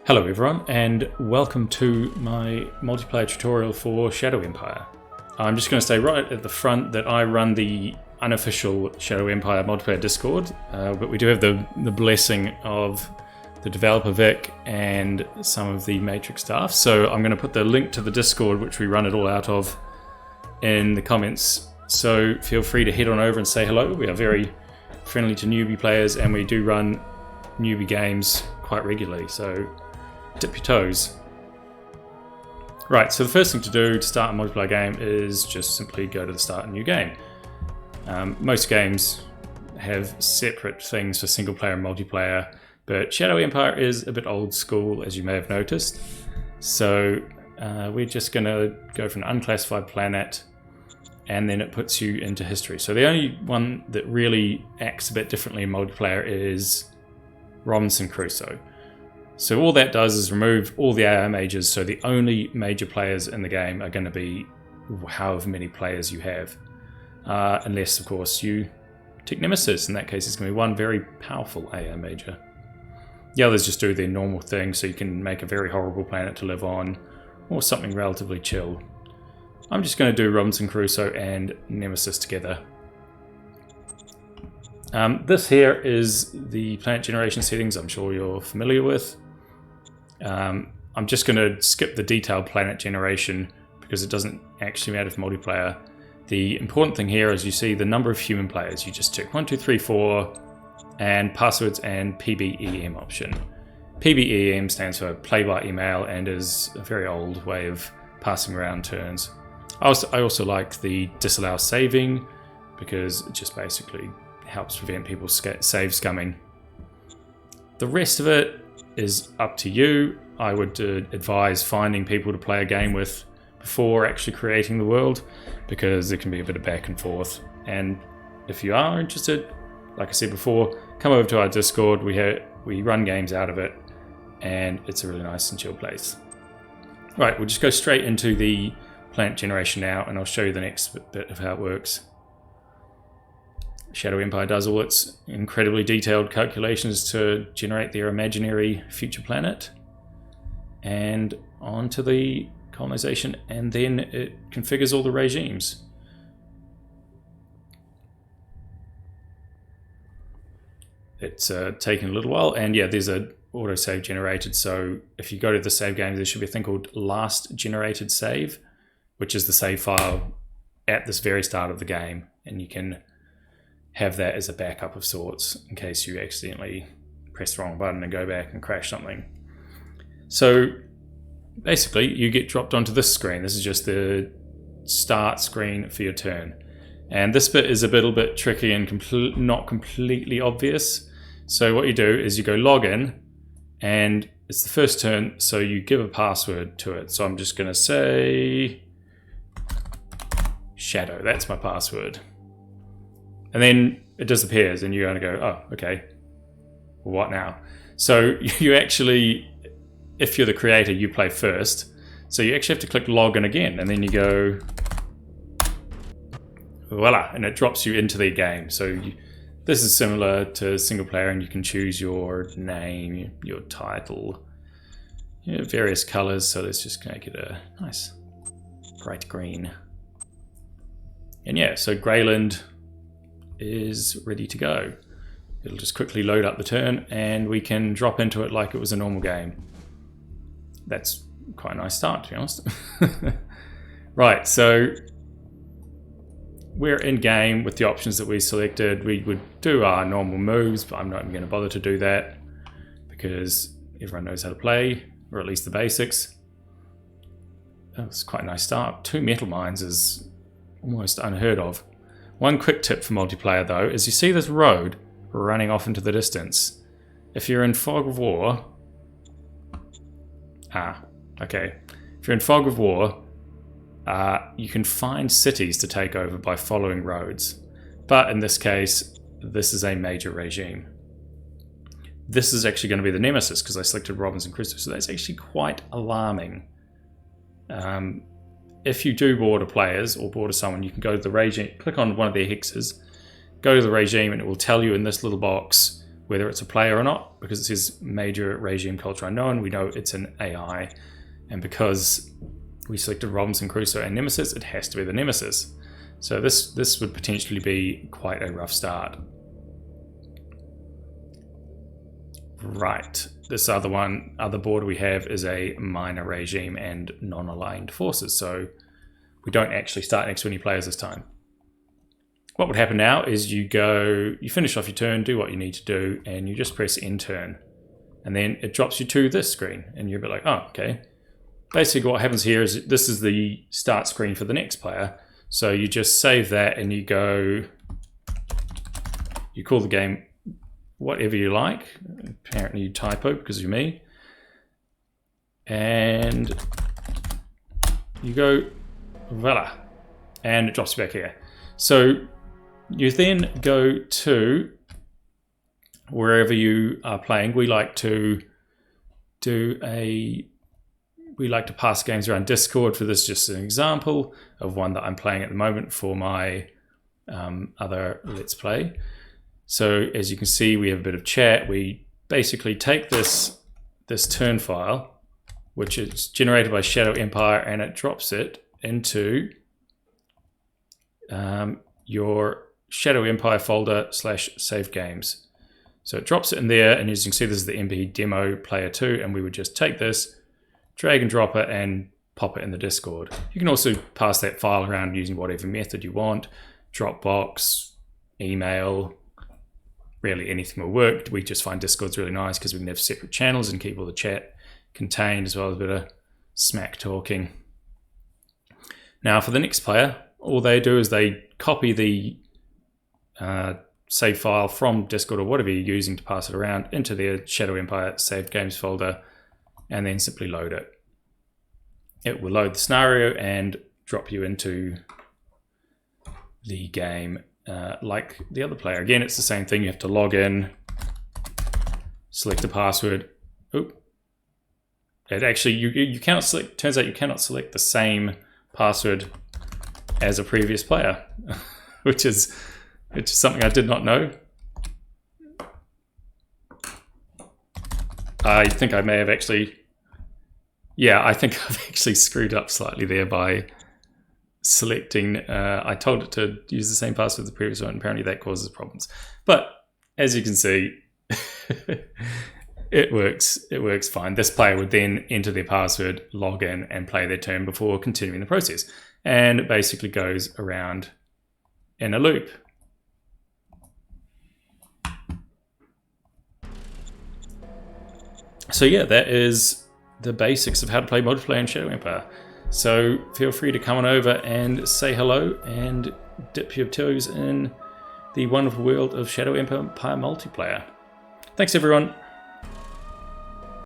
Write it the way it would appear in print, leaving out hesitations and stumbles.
Hello everyone, and welcome to my multiplayer tutorial for Shadow Empire. I'm just going to say right at the front that I run the unofficial Shadow Empire multiplayer Discord, but we do have the blessing of the developer Vic and some of the Matrix staff, so I'm going to put the link to the Discord, which we run it all out of, in the comments, so feel free to head on over and say hello. We are very friendly to newbie players, and we do run newbie games quite regularly, so dip your toes. Right, so the first thing to do to start a multiplayer game is just simply go to the start a new game. Most games have separate things for single player and multiplayer, but Shadow Empire is a bit old school, as you may have noticed. So we're just going to go for an unclassified planet, and then it puts you into history. So the only one that really acts a bit differently in multiplayer is Robinson Crusoe. So all that does is remove all the AI mages, so the only major players in the game are going to be however many players you have. Unless, of course, you take Nemesis. In that case, it's going to be one very powerful AI major. The others just do their normal thing, so you can make a very horrible planet to live on, or something relatively chill. I'm just going to do Robinson Crusoe and Nemesis together. This here is the planet generation settings I'm sure you're familiar with. I'm just going to skip the detailed planet generation because it doesn't actually matter for multiplayer. The important thing here is you see the number of human players. You just check 1, 2, 3, 4 and passwords and PBEM option. PBEM stands for play by email and is a very old way of passing around turns. I also like the disallow saving because it just basically helps prevent people save scumming. The rest of it is up to you. I would advise finding people to play a game with before actually creating the world, because there can be a bit of back and forth. And if you are interested, like I said before, come over to our Discord. We run games out of it, and it's a really nice and chill place. Right, we'll just go straight into the planet generation now, and I'll show you the next bit of how it works. Shadow Empire does all its incredibly detailed calculations to generate their imaginary future planet, and on to the colonization, and then it configures all the regimes. It's taken a little while, and yeah, there's a autosave generated, so if you go to the save game, there should be a thing called last generated save, which is the save file at this very start of the game, and you can have that as a backup of sorts in case you accidentally press the wrong button and go back and crash something. So basically you get dropped onto this screen. This is just the start screen for your turn, and this bit is a little bit tricky and not completely obvious. So what you do is you go log in, and it's the first turn, so you give a password to it. So I'm just going to say Shadow. That's my password. And then it disappears, and you're going to go, oh, okay, well, what now? So you actually, if you're the creator, you play first. So you actually have to click login again, and then you go, voila, and it drops you into the game. So this is similar to single player, and you can choose your name, your title, various colors. So let's just make it a nice bright green. And yeah, so Greyland is ready to go. It'll just quickly load up the turn, and we can drop into it like it was a normal game. That's quite a nice start, to be honest. Right, so we're in game with the options that we selected. We would do our normal moves, but I'm not even going to bother to do that because everyone knows how to play, or at least the basics. That's quite a nice start. 2 metal mines is almost unheard of. One quick tip for multiplayer though is you see this road running off into the distance. If you're in Fog of War, if you're in Fog of War, you can find cities to take over by following roads. But in this case, this is a major regime. This is actually going to be the Nemesis because I selected Robinson Crusoe, so that's actually quite alarming. If you do border players or border someone, you can go to the regime, click on one of their hexes, go to the regime, and it will tell you in this little box whether it's a player or not, because it says major regime culture unknown. We know it's an AI, and because we selected Robinson Crusoe and Nemesis, it has to be the Nemesis. So this would potentially be quite a rough start. Right, this other border we have is a minor regime and non-aligned forces, so we don't actually start next to any players this time. What would happen now is you finish off your turn, do what you need to do, and you just press end turn. And then it drops you to this screen, and you'll be like, oh, okay. Basically what happens here is this is the start screen for the next player. So you just save that and you call the game whatever you like. Apparently you typo because you're me. And you go, voila, and it drops you back here. So you then go to wherever you are playing. We like to pass games around Discord. For this, just an example of one that I'm playing at the moment for my other Let's Play. So as you can see, we have a bit of chat. We basically take this turn file, which is generated by Shadow Empire, and it drops it into your Shadow Empire folder /save games. So it drops it in there, and as you can see, this is the MB demo player 2, and we would just take this, drag and drop it, and pop it in the Discord. You can also pass that file around using whatever method you want. Dropbox, email, really anything will work. We just find Discord's really nice because we can have separate channels and keep all the chat contained, as well as a bit of smack talking. Now for the next player, all they do is they copy the save file from Discord or whatever you're using to pass it around into their Shadow Empire saved games folder, and then simply load it. It will load the scenario and drop you into the game like the other player. Again, it's the same thing. You have to log in, select a password. Oop. It actually, you cannot select, turns out you cannot select the same password as a previous player, which is something I did not know. I think I may have actually, I think I've actually screwed up slightly there by selecting, I told it to use the same password as the previous one, and apparently that causes problems. But as you can see, it works fine. This player would then enter their password, log in, and play their turn before continuing the process. And it basically goes around in a loop. So yeah, that is the basics of how to play multiplayer in Shadow Empire. So feel free to come on over and say hello and dip your toes in the wonderful world of Shadow Empire multiplayer. Thanks everyone.